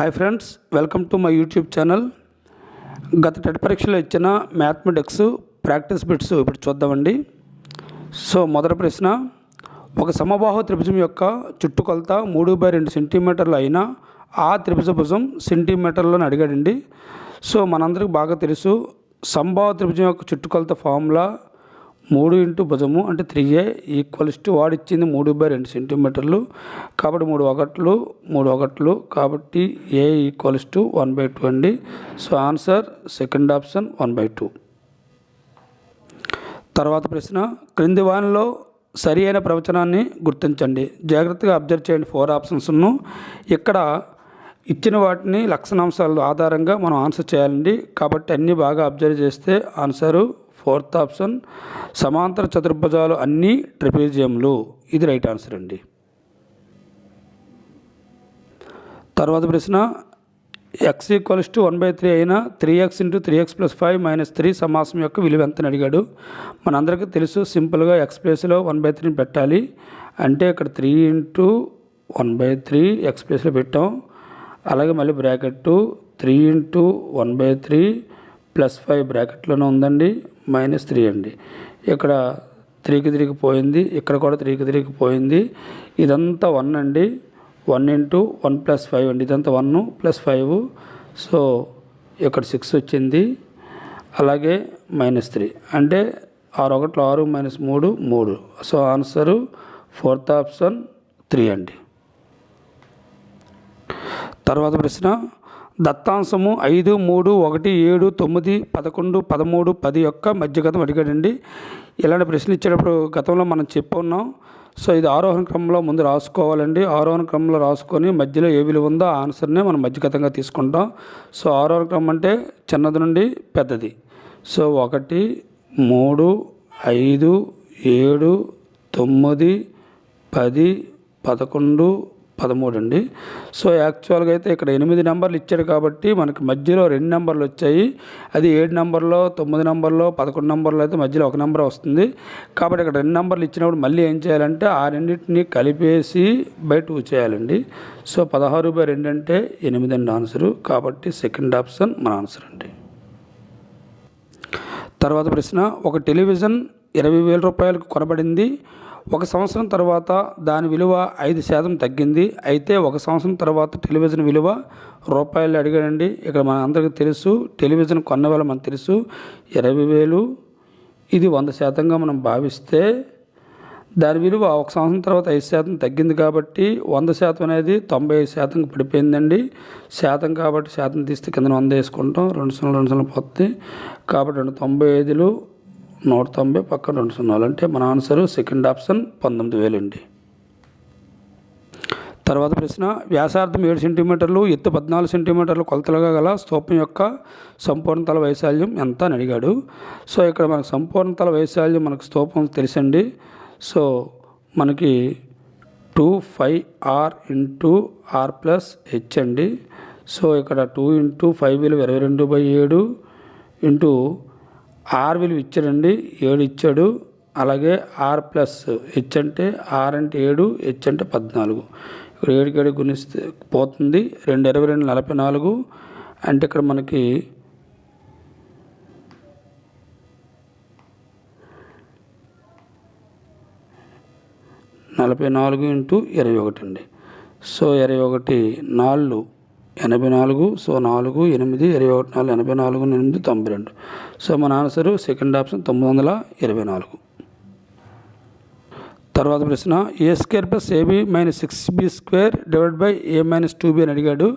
Hi friends, welcome to my YouTube channel. గత TET పరీక్షలో ఇచ్చిన మ్యాథమెటిక్స్ ప్రాక్టీస్ బిట్స్ ఇప్పుడు చూద్దామండి. సో మొదటి ప్రశ్న, ఒక సమబాహు త్రిభుజం యొక్క చుట్టుకొలత 3/2 సెంటీమీటర్లు అయినా ఆ త్రిభుజ భుజం సెంటీమీటర్లను అడిగాడండి. సో మనందరికి బాగా తెలుసు, సమబాహు త్రిభుజం యొక్క చుట్టుకొలత ఫార్ములా 3 ఇంటూ భుజము అంటే 3a = వాడిచ్చింది 3/2 సెంటీమీటర్లు కాబట్టి 3 ఒకట్లు కాబట్టి a = 1/2 అండి. So answer second option 1/2. తర్వాత ప్రశ్న, క్రింది వానిలో సరి అయిన ప్రవచనాన్ని గుర్తించండి. జాగ్రత్తగా అబ్జర్వ్ చేయండి. 4 ఆప్షన్స్ను ఇక్కడ ఇచ్చిన వాటిని లక్షణాంశాల ఆధారంగా మనం ఆన్సర్ చేయాలండి. కాబట్టి అన్నీ బాగా అబ్జర్వ్ చేస్తే ఆన్సరు 4th ఆప్షన్, సమాంతర చతుర్భుజాలు అన్నీ ట్రెపీజియంలు. ఇది రైట్ ఆన్సర్ అండి. తర్వాత ప్రశ్న, x = 1/3 అయినా 3x × 3x + 5 - 3 సమాసం యొక్క విలువ ఎంతని అడిగాడు. మనందరికీ తెలుసు, సింపుల్గా x ప్లేస్లో 1/3 పెట్టాలి. అంటే ఇక్కడ 3 × 1/3 x ప్లేస్లో పెట్టాం. అలాగే మళ్ళీ బ్రాకెట్ 3 × 1/3 + 5 బ్రాకెట్లోనే ఉందండి, -3 అండి. ఇక్కడ 3కి 3కి పోయింది, ఇక్కడ కూడా 3కి 3కి పోయింది. ఇదంతా 1 అండి. 1 × 1 + 5 అండి. ఇదంతా 1 + 5. సో ఇక్కడ 6 వచ్చింది. అలాగే -3 అంటే 6 1 6 -3 3. సో ఆన్సరు 4th ఆప్షన్ 3 అండి. తర్వాత ప్రశ్న, దత్తాంశము 5 3 1 7 9 11 13 10 యొక్క మధ్యగతం అడిగాడండి. ఇలాంటి ప్రశ్నలు ఇచ్చేటప్పుడు గతంలో మనం చెప్పుకున్నాం. సో ఇది ఆరోహణ క్రమంలో ముందు రాసుకోవాలండి. ఆరోహణ క్రమంలో రాసుకొని మధ్యలో ఏ విలువ ఉందో ఆన్సర్నే మనం మధ్యగతంగా తీసుకుంటాం. సో ఆరోహణ క్రమం అంటే చిన్నది నుండి పెద్దది. సో 1 3 5 7 9 10 11 13 అండి. సో యాక్చువల్గా అయితే ఇక్కడ 8 నెంబర్లు ఇచ్చాడు కాబట్టి మనకి మధ్యలో 2 నెంబర్లు వచ్చాయి. అది 7 నెంబర్లో 9 నెంబర్లో 11 నెంబర్లో అయితే మధ్యలో 1 నెంబర్ వస్తుంది. కాబట్టి ఇక్కడ 2 నెంబర్లు ఇచ్చినప్పుడు మళ్ళీ ఏం చేయాలంటే ఆ రెండింటిని కలిపేసి బై 2 చేయాలండి. సో 16/2 అంటే 8 అండి ఆన్సరు. కాబట్టి సెకండ్ ఆప్షన్ మన ఆన్సర్ అండి. తర్వాత ప్రశ్న, ఒక టెలివిజన్ 20,000 రూపాయలకు కొనబడింది. 1 సంవత్సరం తర్వాత దాని విలువ 5% తగ్గింది. అయితే 1 సంవత్సరం తర్వాత టెలివిజన్ విలువ రూపాయలు అడిగాడండి. ఇక్కడ మన అందరికీ తెలుసు, టెలివిజన్ కొన్న వేళ మనకు తెలుసు 20,000. ఇది 100%గా మనం భావిస్తే దాని విలువ 1 సంవత్సరం తర్వాత 5% తగ్గింది కాబట్టి 100% అనేది 95% పడిపోయిందండి. శాతం కాబట్టి శాతం తీస్తే కింద 100 వేసుకుంటాం. 2 సున్నాలు పోతుంది. కాబట్టి 95 190 పక్కన 2 సున్నాలు అంటే మన ఆన్సరు సెకండ్ ఆప్షన్ 19,000 అండి. తర్వాత ప్రశ్న, వ్యాసార్థం 7 సెంటీమీటర్లు ఎత్తు 14 సెంటీమీటర్లు కొలతలుగా గల స్తూపం యొక్క సంపూర్ణతల వైశాల్యం ఎంత అని అడిగాడు. సో ఇక్కడ మనకు సంపూర్ణతల వైశాల్యం మనకు స్తూపం తెలుసండి. సో మనకి 2πr × r + h అండి. సో ఇక్కడ 2 × 5 విలువ 22/7 ఇంటూ r విలువ ఇచ్చాడండి, 7 ఇచ్చాడు. అలాగే r + h అంటే r అంటే 7, h అంటే 14. ఇక్కడ 7కి 7 గుణిస్తే పోతుంది. 2 22 44 అంటే ఇక్కడ మనకి 44 × 21 అండి. సో 21 4 84. సో 4 8 21 4 84 8 92. సో మన ఆన్సరు సెకండ్ ఆప్షన్ 924. తర్వాత ప్రశ్న, a² + ab - 6b² / a - 2b అని అడిగాడు.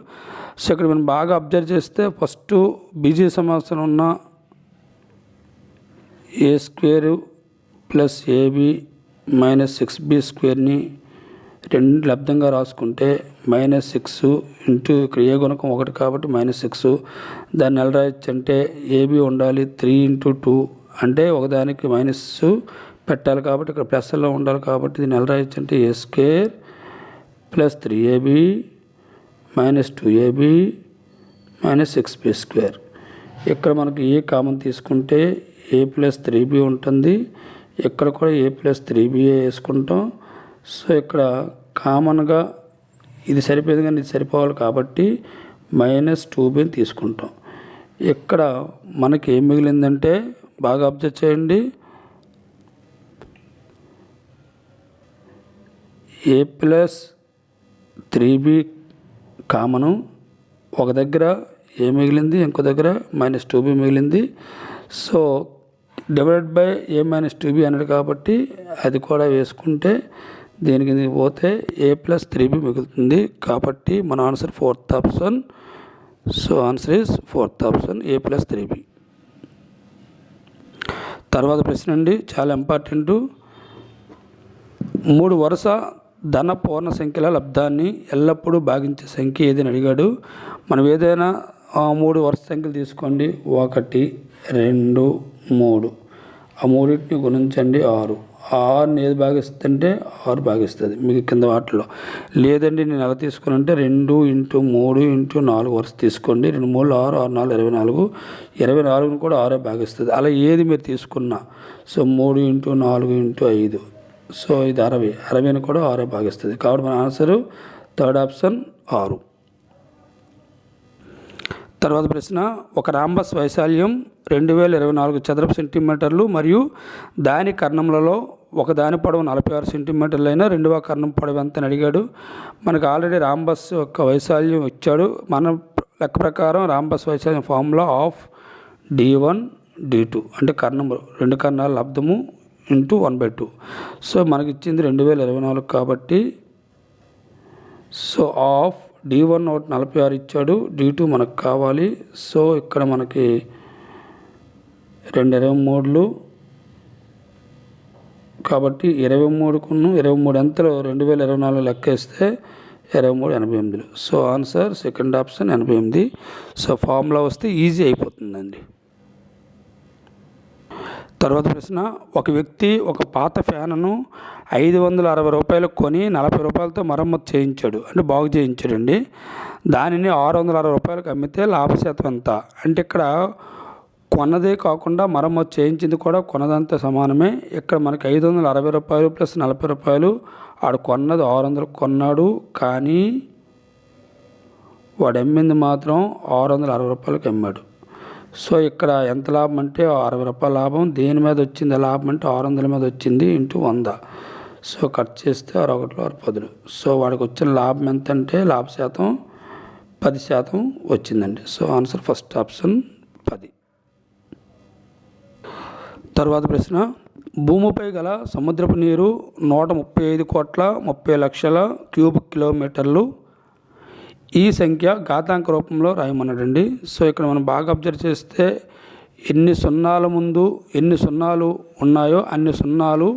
సో ఇక్కడ మనం బాగా అబ్జర్వ్ చేస్తే ఫస్ట్ బీజీ సమాసం ఉన్న a² + ab - 6b² 2 లబ్ధంగా రాసుకుంటే -6 ఇంటూ ఇక్కడ ఏ గుణకం 1 కాబట్టి -6. దాన్ని ఎలా రాయొచ్చు అంటే AB ఉండాలి 3 × 2 అంటే ఒకదానికి మైనస్ పెట్టాలి కాబట్టి ఇక్కడ ప్లస్లో ఉండాలి కాబట్టి దీన్ని ఎలా రాయొచ్చు అంటే a² + 3ab - 2ab - 6b². ఇక్కడ మనకి ఏ కామన్ తీసుకుంటే a + 3b ఉంటుంది. ఇక్కడ కూడా a + 3b వేసుకుంటాం. సో ఇక్కడ కామన్గా ఇది సరిపోయింది కానీ ఇది సరిపోవాలి కాబట్టి మైనస్ 2bని తీసుకుంటాం. ఇక్కడ మనకి ఏం మిగిలిందంటే బాగా అబ్జర్వ్ చేయండి, a ప్లస్ 3b కామను, ఒక దగ్గర ఏ మిగిలింది, ఇంకో దగ్గర మైనస్ 2b మిగిలింది. So divided by a minus 2b అన్నాడు కాబట్టి అది కూడా వేసుకుంటే దీనికి పోతే a ప్లస్ 3b మిగులుతుంది. కాబట్టి మన answer 4th option. So answer is 4th option, a plus 3b. తర్వాత ప్రశ్న అండి, చాలా ఇంపార్టెంటు. 3 వరుస ధన పూర్ణ సంఖ్యల లబ్ధాన్ని ఎల్లప్పుడూ భాగించే సంఖ్య ఏదని అడిగాడు. మనం ఏదైనా 3 వరుస సంఖ్యలు తీసుకోండి, 1 2 3, ఆ మూడింటిని గుణించండి 6. 6ని ఏది భాగిస్తుందంటే 6 భాగిస్తుంది మీకు కింద వాటిలో. లేదండి నేను ఎలా తీసుకున్నానంటే 2 × 3 × 4 వరుస తీసుకోండి, 2 3 6, 6 4 24, 24ని కూడా 6 భాగిస్తుంది. అలా ఏది మీరు తీసుకున్నా, సో 3 × 4 × 5, సో ఇది 60, 60ని కూడా 6 భాగిస్తుంది. కాబట్టి మన ఆన్సరు 3rd ఆప్షన్ 6. తర్వాత ప్రశ్న, ఒక రాంబస్ వైశాల్యం 2024 చదరపు సెంటీమీటర్లు మరియు దాని కర్ణములలో ఒక దాని పొడవు 46 సెంటీమీటర్లు అయినా రెండవ కర్ణం పొడవు ఎంత అని అడిగాడు. మనకు ఆల్రెడీ రాంబస్ యొక్క వైశాల్యం ఇచ్చాడు. మన లెక్క ప్రకారం రాంబస్ వైశాల్యం ఫార్ములా ఆఫ్ d1 d2 అంటే కర్ణము 2 కర్ణాల లబ్ధము ఇంటూ 1/2. సో మనకి ఇచ్చింది 2024 కాబట్టి సో ఆఫ్ d1 ఒకటి 46 ఇచ్చాడు, d2 మనకు కావాలి. సో ఇక్కడ మనకి 2 23లు కాబట్టి 23 ఎంతలో 2024 లెక్కేస్తే 23 88. So answer 2nd option 88. So formula వస్తే ఈజీ అయిపోతుందండి. తర్వాత ప్రశ్న, ఒక వ్యక్తి ఒక పాత ఫ్యాన్ను 560 రూపాయలకు కొని 40 రూపాయలతో మరమ్మతు చేయించాడు, అంటే బాగు చేయించాడండి. దానిని 660 రూపాయలకు అమ్మితే లాభశాతం ఎంత అంటే ఇక్కడ కొన్నదే కాకుండా మరమ్మతు చేయించింది కూడా కొన్నదంతా సమానమే. ఇక్కడ మనకి 560 రూపాయలు ప్లస్ 40 రూపాయలు, ఆడు కొన్నది 600 కొన్నాడు, కానీ వాడు అమ్మింది మాత్రం 660 రూపాయలకి అమ్మాడు. సో ఇక్కడ ఎంత లాభం అంటే 60 రూపాయల లాభం. దేని మీద వచ్చింది లాభం అంటే 600 మీద వచ్చింది ఇంటూ 100. సో కట్ చేస్తే 61 10. సో వాడికి వచ్చిన లాభం ఎంత అంటే లాభ శాతం 10% వచ్చిందండి. So answer 1st option 10. తర్వాత ప్రశ్న, భూమిపై గల సముద్రపు నీరు 135,30,00,000 క్యూబిక్ కిలోమీటర్లు. ఈ సంఖ్య ఘాతాంక రూపంలో రాయమన్నాడండి. సో ఇక్కడ మనం బాగా అబ్జర్వ్ చేస్తే ఎన్ని సున్నాల ముందు ఎన్ని సున్నాలు ఉన్నాయో అన్ని సున్నాలు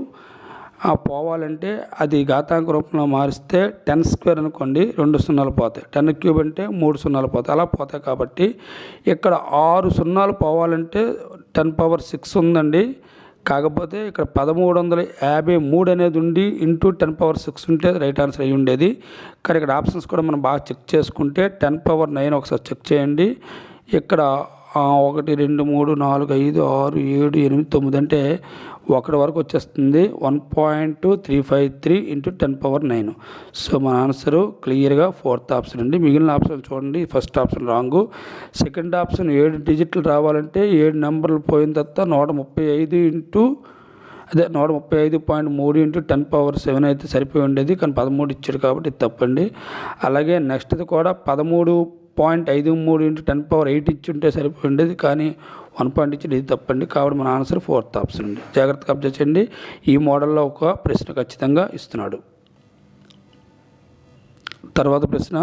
పోవాలంటే అది ఘాతాంక రూపంలో మారిస్తే 10² అనుకోండి 2 సున్నాలు పోతాయి, 10³ అంటే 3 సున్నాలు పోతాయి, అలా పోతాయి. కాబట్టి ఇక్కడ 6 సున్నాలు పోవాలంటే 10⁶ ఉందండి. కాకపోతే ఇక్కడ 1353 అనేది ఉండి ఇంటూ 10⁶ ఉంటే రైట్ ఆన్సర్ అయ్యి ఉండేది. కానీ ఇక్కడ ఆప్షన్స్ కూడా మనం బాగా చెక్ చేసుకుంటే 10⁹ ఒకసారి చెక్ చేయండి. ఇక్కడ 1 2 3 4 5 6 7 8 9 అంటే 1 వరకు వచ్చేస్తుంది. 1.353 × 10⁹. సో మన ఆన్సరు క్లియర్గా 4th ఆప్షన్ అండి. మిగిలిన ఆప్షన్ చూడండి, 1st option wrong. 2nd option 7 డిజిట్లు రావాలంటే 7 నెంబర్లు పోయిన తర్వాత 135 అదే 135.3 × 10⁷ అయితే సరిపోయి ఉండేది, కానీ 13 ఇచ్చాడు కాబట్టి ఇది తప్పండి. అలాగే నెక్స్ట్ది కూడా 13.53 × 10⁸ ఇచ్చుంటే సరిపోయి ఉండేది, కానీ 1 పాయింట్ ఇచ్చి ఇది తప్పండి. కాబట్టి మన ఆన్సర్ 4th ఆప్షన్ అండి. జాగ్రత్తగా అబ్జర్వ్ చేయండి, ఈ మోడల్లో ఒక ప్రశ్న ఖచ్చితంగా ఇస్తున్నాడు. తర్వాత ప్రశ్న,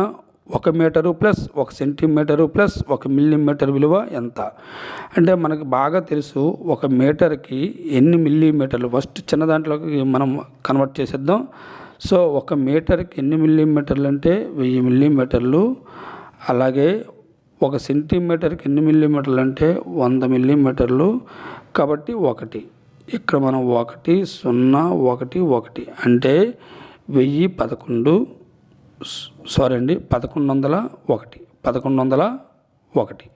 1 metre plus 1 centimetre plus 1 millimetre విలువ ఎంత అంటే మనకు బాగా తెలుసు 1 మీటర్కి ఎన్ని మిల్లీమీటర్లు. ఫస్ట్ చిన్న దాంట్లోకి మనం కన్వర్ట్ చేసేద్దాం. సో 1 మీటర్కి ఎన్ని మిల్లీమీటర్లు అంటే 1000 మిల్లీమీటర్లు. అలాగే 1 సెంటీమీటర్కి ఎన్ని మిల్లీమీటర్లు అంటే 100 మిల్లీమీటర్లు. కాబట్టి 1 ఇక్కడ మనం 1 0 1 1 అంటే 1101 1101.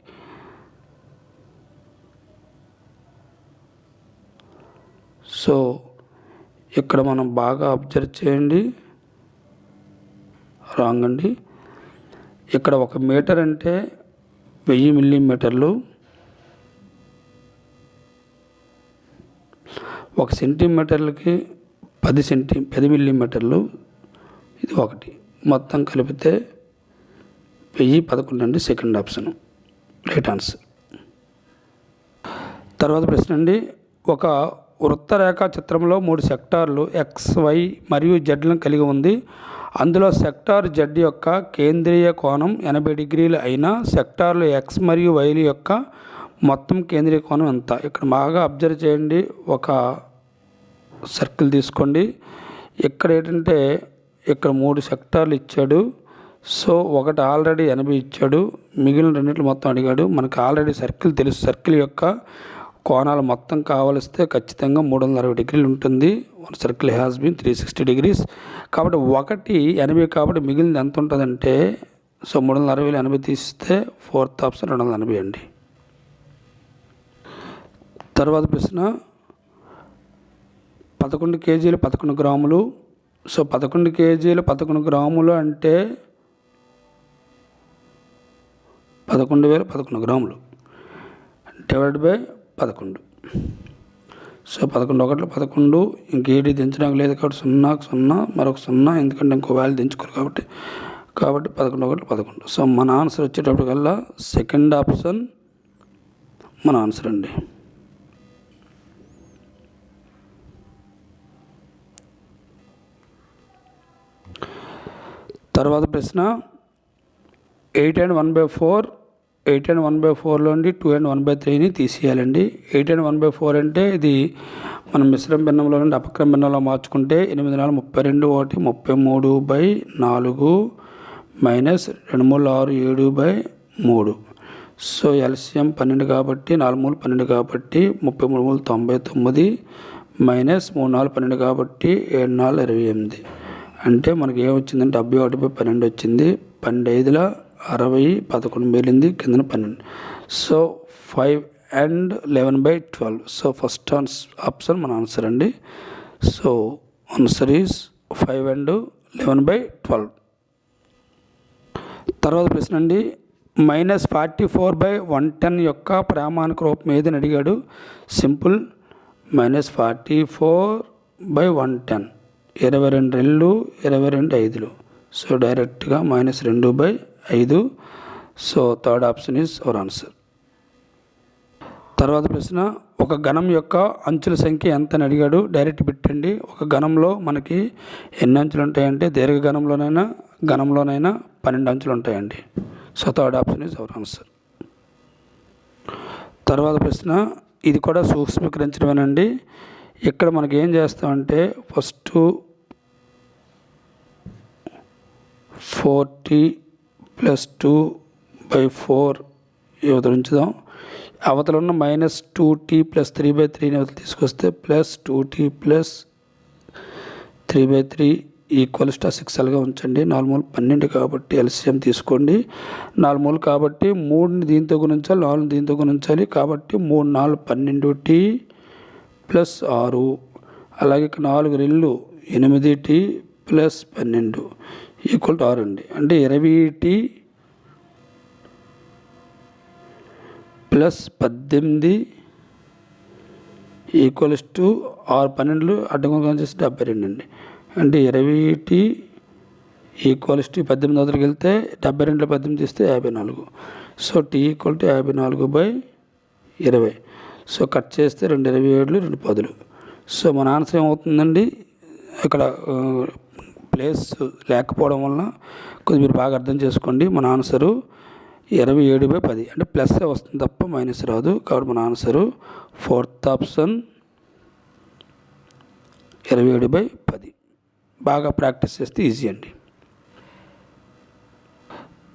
సో ఇక్కడ మనం బాగా అబ్జర్వ్ చేయండి, రాంగ్ అండి. ఇక్కడ 1 మీటర్ అంటే 1000 మిల్లీమీటర్లు, 1 సెంటీమీటర్లకి 10 మిల్లీమీటర్లు, ఇది 1 మొత్తం కలిపితే 1011 అండి. Second option right answer. తర్వాత ప్రశ్న అండి, ఒక వృత్తరేఖా చిత్రంలో 3 సెక్టార్లు ఎక్స్, వై మరియు జెడ్లను కలిగి ఉంది. అందులో సెక్టార్ జెడ్ యొక్క కేంద్రీయ కోణం 80 డిగ్రీలు అయినా సెక్టార్లు ఎక్స్ మరియు వైల యొక్క మొత్తం కేంద్రీయ కోణం ఎంత? ఇక్కడ బాగా అబ్జర్వ్ చేయండి. ఒక సర్కిల్ తీసుకోండి. ఇక్కడ ఏంటంటే ఇక్కడ 3 సెక్టార్లు ఇచ్చాడు. సో ఒకటి ఆల్రెడీ 80 ఇచ్చాడు, మిగిలిన రెండింటిని మొత్తం అడిగాడు. మనకు ఆల్రెడీ సర్కిల్ తెలుసు. సర్కిల్ యొక్క కోణాలు మొత్తం కావలిస్తే ఖచ్చితంగా 360 డిగ్రీలు ఉంటుంది. One circle has been 360 degrees. కాబట్టి 1 80 కాబట్టి మిగిలింది ఎంత ఉంటుందంటే, సో 360 80 తీస్తే ఫోర్త్ ఆప్షన్ 280 అండి. తర్వాత ప్రశ్న, 11 కేజీలు 11 గ్రాములు. సో 11 కేజీలు 11 గ్రాములు అంటే 11,011 గ్రాములు డివైడ్ బై 11. సో 11 ఒకటి 11, ఇంకేది దించడానికి లేదు కాబట్టి 0కి 0 మరొక 0, ఎందుకంటే ఇంకో వాల్యూ దించుకోరు కాబట్టి 11 ఒకటి 11. సో మన ఆన్సర్ వచ్చేటప్పటికల్లా సెకండ్ ఆప్షన్ మన ఆన్సర్ అండి. తర్వాత ప్రశ్న, 8 and 1/4. 8 and 1/4లో 2 and 1/3ని తీసేయాలండి. 8 and 1/4 అంటే ఇది మనం మిశ్రమ భిన్నంలో నుండి అపక్రమ భిన్నంలో మార్చుకుంటే 8 4 32, 1 33/4 మైనస్ 2 3 6 7/3. సో ఎల్సిఎం 12 కాబట్టి 4 3 12 కాబట్టి 33 99 మైనస్ 3 4 12 కాబట్టి 7 4 28. అంటే మనకి ఏమొచ్చిందంటే 71/12 వచ్చింది. 12 60, 11 మిగిలింది, కిందన 12. So 5 and 11/12. So first option మన ఆన్సర్ అండి. So answer is 5 and 11/12. తర్వాత ప్రశ్న అండి, -44/110 యొక్క ప్రామాణిక రూపం ఏదని అడిగాడు. సింపుల్, -44/110 22 రెళ్ళు 22 5లు. సో డైరెక్ట్గా -2/5. So third option is our answer. తర్వాత ప్రశ్న, ఒక ఘనం యొక్క అంచుల సంఖ్య ఎంత అని అడిగాడు. డైరెక్ట్ పెట్టండి. ఒక ఘనంలో మనకి ఎన్ని అంచులు ఉంటాయంటే దీర్ఘఘనంలోనైనా ఘనంలోనైనా 12 అంచులు ఉంటాయండి. So third option is our answer. తర్వాత ప్రశ్న, ఇది కూడా సూక్ష్మీకరించడమేనండి. ఇక్కడ మనకి ఏం చేస్తామంటే ఫస్ట్ 40+2/4 యువతలు ఉంచుదాం. అవతల ఉన్న -2t + 3/3ని అవతలు తీసుకొస్తే +2t + 3/3 = 6గా ఉంచండి. 4 మూలు 12 కాబట్టి ఎల్సిఎం తీసుకోండి. 4 మూలు కాబట్టి 3ని దీంతో గుణించాలి, 4ని దీంతో గుణించాలి. కాబట్టి 3 4 12t + 6. అలాగే ఇక్కడ 4 రెళ్ళు 8t + 12 = 6 అండి. అంటే 20t + 18 = 6 12 అడ్డంగా చేసి 72 అండి. అంటే 20t = 18 వద్దకు వెళ్తే 72లో 18 తీస్తే 54. So t = 54/20. సో కట్ చేస్తే 2 27లు 2 10లు. సో మన ఆన్సర్ ఏమవుతుందండి, ఇక్కడ ప్లేస్ లేకపోవడం వలన కొద్దిగా మీరు బాగా అర్థం చేసుకోండి. మన ఆన్సరు 27/10 అంటే ప్లస్ వస్తుంది తప్ప మైనస్ రాదు. కాబట్టి మన ఆన్సరు ఫోర్త్ ఆప్షన్ 27/10. బాగా ప్రాక్టీస్ చేస్తే ఈజీ అండి.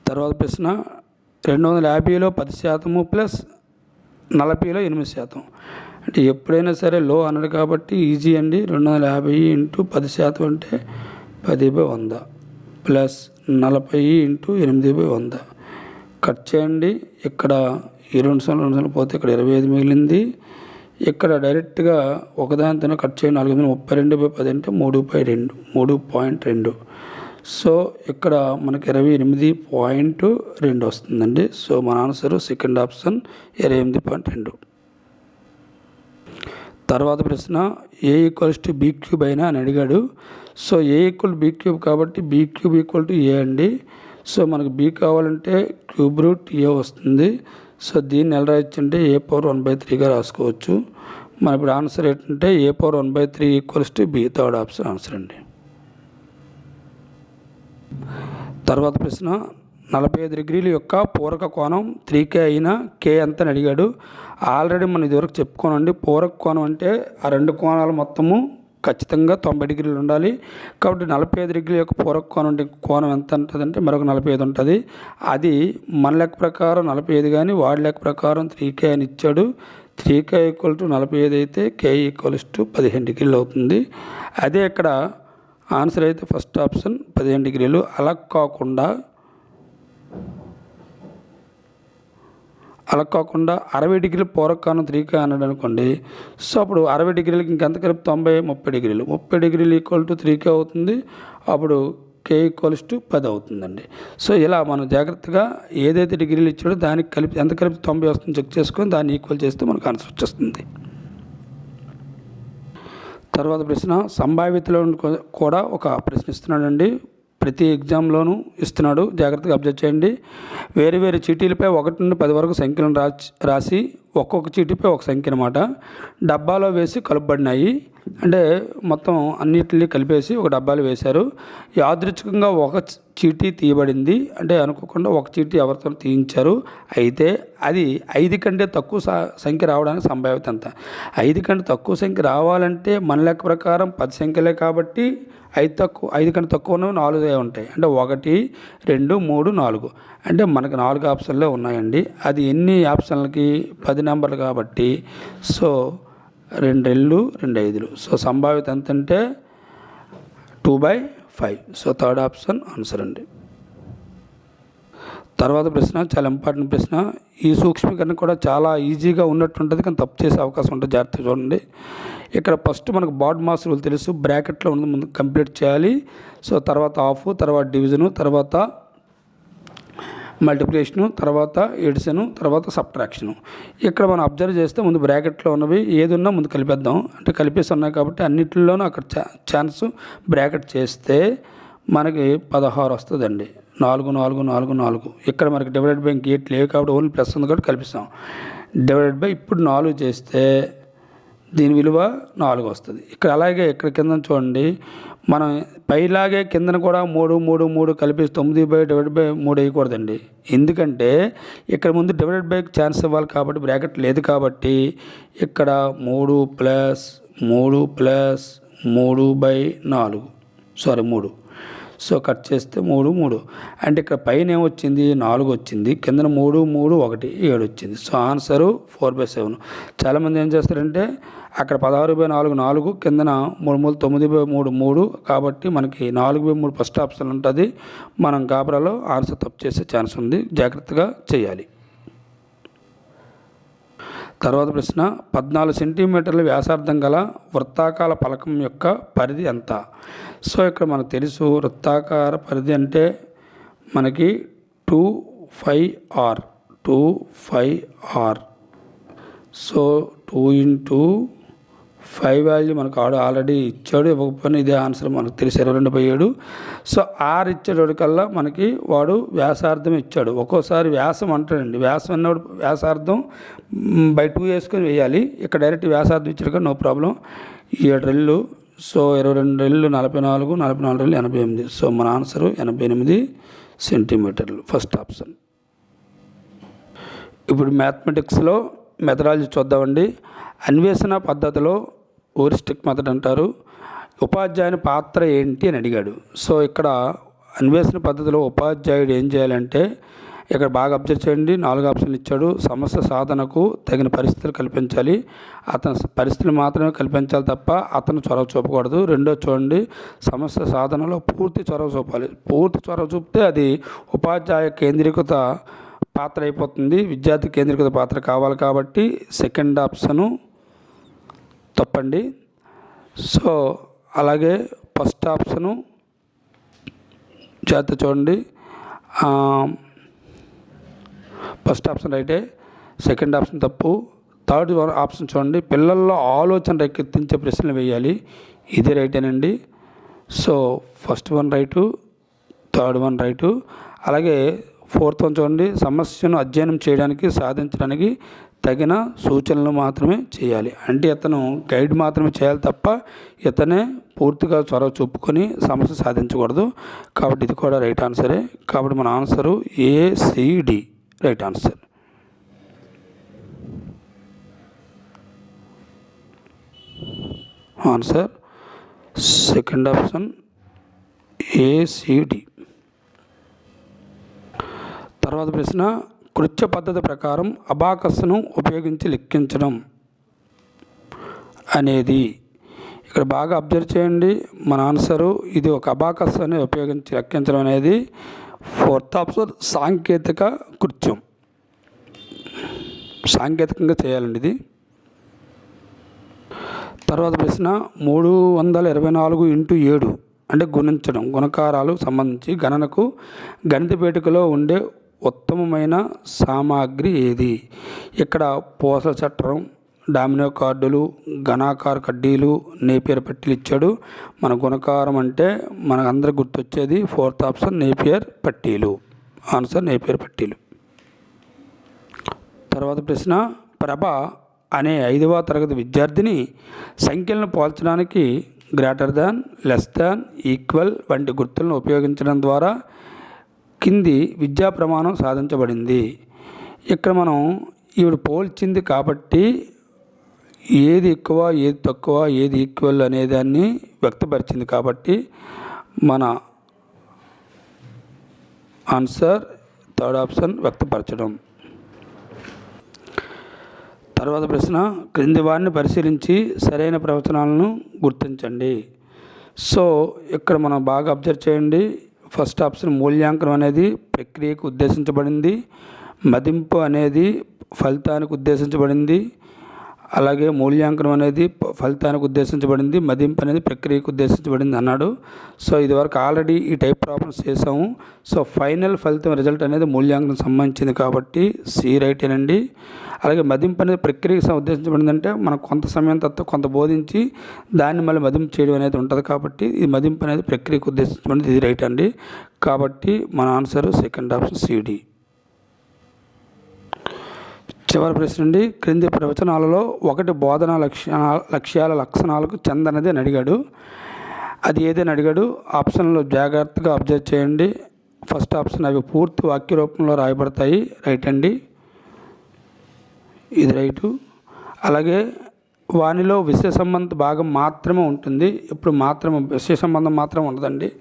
తర్వాత ప్రశ్న, 250లో 10% ప్లస్ 40లో 8%. అంటే ఎప్పుడైనా సరే లో అన్నాడు కాబట్టి ఈజీ అండి. 250 × 10% అంటే 10/100 ప్లస్ 40 × 8/100. కట్ చేయండి. ఇక్కడ ఈ 2 సంవత్సరాలు పోతే ఇక్కడ 25 మిగిలింది. ఇక్కడ డైరెక్ట్గా ఒకదానితోనే కట్ చేయండి. 432/10 అంటే 3/2 3.2. సో ఇక్కడ మనకి 28.2 వస్తుందండి. సో మన ఆన్సరు సెకండ్ ఆప్షన్ 28.2. తర్వాత ప్రశ్న ఏ ఈక్వల్స్ టు బీ క్యూబ్ అయినా అని అడిగాడు. సో ఏ ఈక్వల్ బీ క్యూబ్ కాబట్టి బీ క్యూబ్ ఈక్వల్ టు ఏ అండి. సో మనకు బీ కావాలంటే క్యూబ్ రూట్ ఏ వస్తుంది. సో దీన్ని ఎలా రాయొచ్చు అంటే ఏ పవర్ 1/3గా రాసుకోవచ్చు. మన ఇప్పుడు ఆన్సర్ ఏంటంటే a power 1/3 equals to b, third option answer అండి. తర్వాత ప్రశ్న 45 డిగ్రీల యొక్క పూరక కోణం 3K అయినా K ఎంత అని అడిగాడు. ఆల్రెడీ మనం ఇదివరకు చెప్పుకోనండి, పూరక కోణం అంటే ఆ రెండు కోణాలు మొత్తము ఖచ్చితంగా 90 డిగ్రీలు ఉండాలి. కాబట్టి 45 డిగ్రీల యొక్క పూరక కోణం ఎంత ఉంటుందంటే మరొక 45 ఉంటుంది. అది మన లెక్క ప్రకారం 45 కానీ వాడి లెక్క ప్రకారం 3K అని ఇచ్చాడు. 3K ఈక్వల్ టు 45 అయితే K ఈక్వల్స్ టు 15 డిగ్రీలు అవుతుంది. అదే ఇక్కడ ఆన్సర్ అయితే ఫస్ట్ ఆప్షన్ 15 డిగ్రీలు. అలా కాకుండా 60 డిగ్రీలు పూరక కోణం 3K అన్నాడు అనుకోండి. సో అప్పుడు 60 డిగ్రీలకి ఇంకెంత కలిపి 30 డిగ్రీలు. 30 డిగ్రీలు ఈక్వల్ టు 3K అవుతుంది. అప్పుడు K ఈక్వల్స్ టు 10 అవుతుందండి. సో ఇలా మనం జాగ్రత్తగా ఏదైతే డిగ్రీలు ఇచ్చాడో దానికి కలిపి ఎంత కలిపి 90 వస్తుంది చెక్ చేసుకొని దాన్ని ఈక్వల్ చేస్తే మనకు ఆన్సర్ వచ్చేస్తుంది. తర్వాత ప్రశ్న సంభావ్యతలో కూడా ఒక ప్రశ్న ఇస్తున్నాడండి. ప్రతి ఎగ్జామ్లోనూ ఇస్తున్నాడు, జాగ్రత్తగా అబ్జర్వ్ చేయండి. వేరు వేరు చీటీలపై 1 నుండి 10 వరకు సంఖ్యలను రాసి ఒక్కొక్క చీటీపై ఒక సంఖ్య అన్నమాట డబ్బాలో వేసి కలుపబడినాయి. అంటే మొత్తం అన్నిటిని కలిపేసి ఒక డబ్బాలో వేశారు. యాదృచ్ఛికంగా ఒక చీటీ తీయబడింది. అంటే అనుకోకుండా ఒక చీటీ ఎవరితో తీయించారు. అయితే అది 5 కంటే తక్కువ సంఖ్య రావడానికి సంభావ్యత ఎంత? 5 కంటే తక్కువ సంఖ్య రావాలంటే మన లెక్క ప్రకారం 10 సంఖ్యలే కాబట్టి 5 కంటే తక్కువ ఉన్నవి 4 ఉంటాయి. అంటే 1, 2, 3, 4 అంటే మనకు 4 ఆప్షన్లే ఉన్నాయండి. అది ఎన్ని ఆప్షన్లకి 10 నెంబర్లు కాబట్టి సో 2 2 2 5. సో సంభావ్యత ఎంత అంటే 2/5. సో థర్డ్ ఆప్షన్ ఆన్సర్ అండి. తర్వాత ప్రశ్న చాలా ఇంపార్టెంట్ ప్రశ్న. ఈ సూక్ష్మీకరణ కూడా చాలా ఈజీగా ఉన్నట్టుంటుంది కానీ తప్పు చేసే అవకాశం ఉంటుంది, జాగ్రత్తగా చూడండి. ఇక్కడ ఫస్ట్ మనకు బాడ్ మాస్ రూల్ తెలుసు, బ్రాకెట్లో ఉంది ముందు కంప్లీట్ చేయాలి. సో తర్వాత హాఫ్, తర్వాత డివిజను, తర్వాత మల్టిప్లికేషను, తర్వాత ఎడిషను, తర్వాత సబ్ట్రాక్షను. ఇక్కడ మనం అబ్జర్వ్ చేస్తే ముందు బ్రాకెట్లో ఉన్నవి ఏది ఉన్నా ముందు కలిపేద్దాం. అంటే కలిపేసి ఉన్నాయి కాబట్టి అన్నింటిలోనూ అక్కడ ఛాన్స్ బ్రాకెట్ చేస్తే మనకి 16 వస్తుందండి. 4 4 4 4. ఇక్కడ మనకి డివైడెడ్ బై 8 లేవు కాబట్టి ఓన్లీ ప్లస్ ఉంది కాబట్టి కలిపిస్తాం. డివైడెడ్ బై ఇప్పుడు 4 చేస్తే దీని విలువ 4 వస్తుంది. ఇక్కడ అలాగే ఇక్కడ కింద చూడండి, మనం పైలాగే కిందన కూడా 3 3 3 కలిపేసి 9/3 వేయకూడదండి. ఎందుకంటే ఇక్కడ ముందు డివైడెడ్ బై ఛాన్స్ ఇవ్వాలి కాబట్టి బ్రాకెట్ లేదు కాబట్టి ఇక్కడ 3 + 3 + 3/4 3. సో కట్ చేస్తే 3 3 అంటే ఇక్కడ పైన ఏమొచ్చింది 4 వచ్చింది, కిందన 3 3 1 7 వచ్చింది. So answer 4/7. చాలామంది ఏం చేస్తారంటే అక్కడ 16/4 4, కిందన 3 9/3 3 కాబట్టి మనకి 4/3 ఫస్ట్ ఆప్షన్ ఉంటుంది. మనం గాబరాలో ఆన్సర్ తప్పు చేసే ఛాన్స్ ఉంది, జాగ్రత్తగా చేయాలి. తర్వాత ప్రశ్న 14 సెంటీమీటర్ల వ్యాసార్థం గల వృత్తాకార పలకం యొక్క పరిధి ఎంత? సో ఇక్కడ మనకు తెలుసు వృత్తాకార పరిధి అంటే మనకి 2πr. సో 2 × 5 వాల్యూ మనకు ఆల్రెడీ ఇచ్చాడు, ఇవ్వకపోయినా ఇదే ఆన్సర్ మనకు తెలుసు 22/7. సో R ఇచ్చేటోడికల్లా మనకి వాడు వ్యాసార్థం ఇచ్చాడు. ఒక్కోసారి వ్యాసం అంటాడండి, వ్యాసం అన్నప్పుడు వ్యాసార్థం /2 వేసుకొని వేయాలి. ఇక్కడ డైరెక్ట్ వ్యాసార్థం ఇచ్చాడు నో ప్రాబ్లం. 7 రెళ్ళు, సో 22 రెళ్ళు 44, 44 రెళ్ళు 88. సో మన ఆన్సరు 88 సెంటీమీటర్లు ఫస్ట్ ఆప్షన్. ఇప్పుడు మ్యాథమెటిక్స్లో మెథడాలజీ చూద్దామండి. అన్వేషణ పద్ధతిలో హ్యూరిస్టిక్ మెథడ్ అంటారు. ఉపాధ్యాయుని పాత్ర ఏంటి అని అడిగాడు. సో ఇక్కడ అన్వేషణ పద్ధతిలో ఉపాధ్యాయుడు ఏం చేయాలంటే ఇక్కడ బాగా అబ్జర్వ్ చేయండి, 4 ఆప్షన్లు ఇచ్చాడు. సమస్య సాధనకు తగిన పరిస్థితులు కల్పించాలి. అతని పరిస్థితులు మాత్రమే కల్పించాలి తప్ప అతను చొరవ చూపకూడదు. రెండో చూడండి, సమస్య సాధనలో పూర్తి చొరవ చూపాలి. పూర్తి చొరవ చూపితే అది ఉపాధ్యాయ కేంద్రీకృత పాత్ర అయిపోతుంది, విద్యార్థి కేంద్రీకృత పాత్ర కావాలి కాబట్టి సెకండ్ ఆప్షను తప్పండి. సో అలాగే ఫస్ట్ ఆప్షను జాగ్రత్త చూడండి. ఫస్ట్ ఆప్షన్ రైటే, సెకండ్ ఆప్షన్ తప్పు, థర్డ్ ఆప్షన్ చూడండి. పిల్లల్లో ఆలోచన రేకెత్తించే ప్రశ్నలు వేయాలి, ఇది రైటేనండి. So first one right, third one right. అలాగే ఫోర్త్ వన్ చూడండి. సమస్యను అధ్యయనం చేయడానికి సాధించడానికి తగిన సూచనలు మాత్రమే చేయాలి. అంటే ఇతను గైడ్ మాత్రమే చేయాలి తప్ప ఇతనే పూర్తిగా చొరవ చూపుకొని సమస్య సాధించకూడదు. కాబట్టి ఇది కూడా రైట్ ఆన్సరే. కాబట్టి మన answer ACD right answer. Answer second option ACD. తర్వాత ప్రశ్న, కృత్య పద్ధతి ప్రకారం అబాకస్ను ఉపయోగించి లెక్కించడం అనేది. ఇక్కడ బాగా అబ్జర్వ్ చేయండి. మన ఆన్సరు ఇది ఒక అబాకస్ అనేది ఉపయోగించి లెక్కించడం అనేది ఫోర్త్ ఆప్షన్ సాంకేతిక కృత్యం, సాంకేతికంగా చేయాలండి ఇది. తర్వాత ప్రశ్న, 324 × 7 అంటే గుణించడం, గుణకారాలు సంబంధించి గణనకు గణిత పేటికలో ఉండే ఉత్తమమైన సామాగ్రి ఏది? ఇక్కడ పూసల చట్రం, డామినో కార్డులు, ఘనాకార కడ్డీలు, నేపియర్ పట్టీలు ఇచ్చాడు. మన గుణకారం అంటే మనకు అందరికి గుర్తొచ్చేది ఫోర్త్ ఆప్షన్ నేపియర్ పట్టీలు. ఆన్సర్ నేపియర్ పట్టీలు. తర్వాత ప్రశ్న, ప్రభ అనే 5వ తరగతి విద్యార్థిని సంఖ్యలను పోల్చడానికి greater than, less than, equal వంటి గుర్తులను ఉపయోగించడం ద్వారా కింది విద్యా ప్రమాణం సాధించబడింది. ఇక్కడ మనం ఈవిడ పోల్చింది కాబట్టి ఏది ఎక్కువ, ఏది తక్కువ, ఏది ఈక్వల్ అనే దాన్ని వ్యక్తపరిచింది కాబట్టి మన ఆన్సర్ థర్డ్ ఆప్షన్ వ్యక్తపరచడం. తర్వాత ప్రశ్న, క్రింది వారిని పరిశీలించి సరైన ప్రవచనాలను గుర్తించండి. సో ఇక్కడ మనం బాగా అబ్జర్వ్ చేయండి. ఫస్ట్ ఆప్షన్ మూల్యాంకనం అనేది ప్రక్రియకు ఉద్దేశించబడింది, మదింపు అనేది ఫలితానికి ఉద్దేశించబడింది. అలాగే మూల్యాంకనం అనేది ఫలితానికి ఉద్దేశించబడింది, మదింపు అనేది ప్రక్రియకు ఉద్దేశించబడింది అన్నాడు. సో ఇదివరకు ఆల్రెడీ ఈ టైప్ ప్రాబ్లమ్స్ చేసాము. సో ఫైనల్ ఫలితం రిజల్ట్ అనేది మూల్యాంకనం సంబంధించింది కాబట్టి సి రైటేనండి. అలాగే మదింపు అనేది ప్రక్రియకు ఉద్దేశించబడింది అంటే మనం కొంత సమయం తర్వాత కొంత బోధించి దాన్ని మళ్ళీ మదింపు చేయడం అనేది ఉంటుంది కాబట్టి ఈ మదింపు అనేది ప్రక్రియకు ఉద్దేశించబడింది, ఇది రైట్ అండి. కాబట్టి మన ఆన్సర్ సెకండ్ ఆప్షన్ సిడి. చివరి ప్రశ్న అండి, క్రింది ప్రవచనాలలో ఒకటి బోధనా లక్ష్యాల లక్షణాలకు చెందనది అని అడిగాడు. అది ఏదని అడిగాడు. ఆప్షన్లో జాగ్రత్తగా అబ్జర్వ్ చేయండి. ఫస్ట్ ఆప్షన్ అవి పూర్తి వాక్య రూపంలో రాయబడతాయి, రైట్ అండి, ఇది రైటు. అలాగే వానిలో విషయ సంబంధ భాగం మాత్రమే ఉంటుంది, ఇప్పుడు మాత్రమే విషయ సంబంధం మాత్రం ఉండదండి.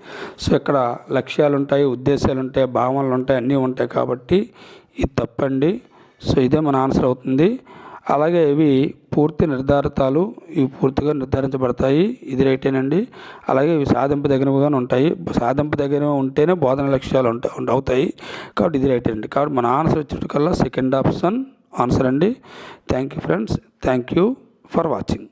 సో ఇక్కడ లక్ష్యాలు ఉంటాయి, ఉద్దేశాలు ఉంటాయి, భావనలు ఉంటాయి, అన్నీ ఉంటాయి కాబట్టి ఇది తప్పండి. సో ఇదే మన ఆన్సర్ అవుతుంది. అలాగే ఇవి పూర్తి నిర్ధారితాలు, ఇవి పూర్తిగా నిర్ధారించబడతాయి, ఇది రైటేనండి. అలాగే ఇవి సాధింపదగినవిగా ఉంటాయి, సాధింపదగినవి ఉంటేనే బోధన లక్ష్యాలు అవుతాయి కాబట్టి ఇది రైటేనండి. కాబట్టి మన ఆన్సర్ వచ్చేటికల్లా సెకండ్ ఆప్షన్ ఆన్సర్ అండి. Thank you friends, thank you for watching.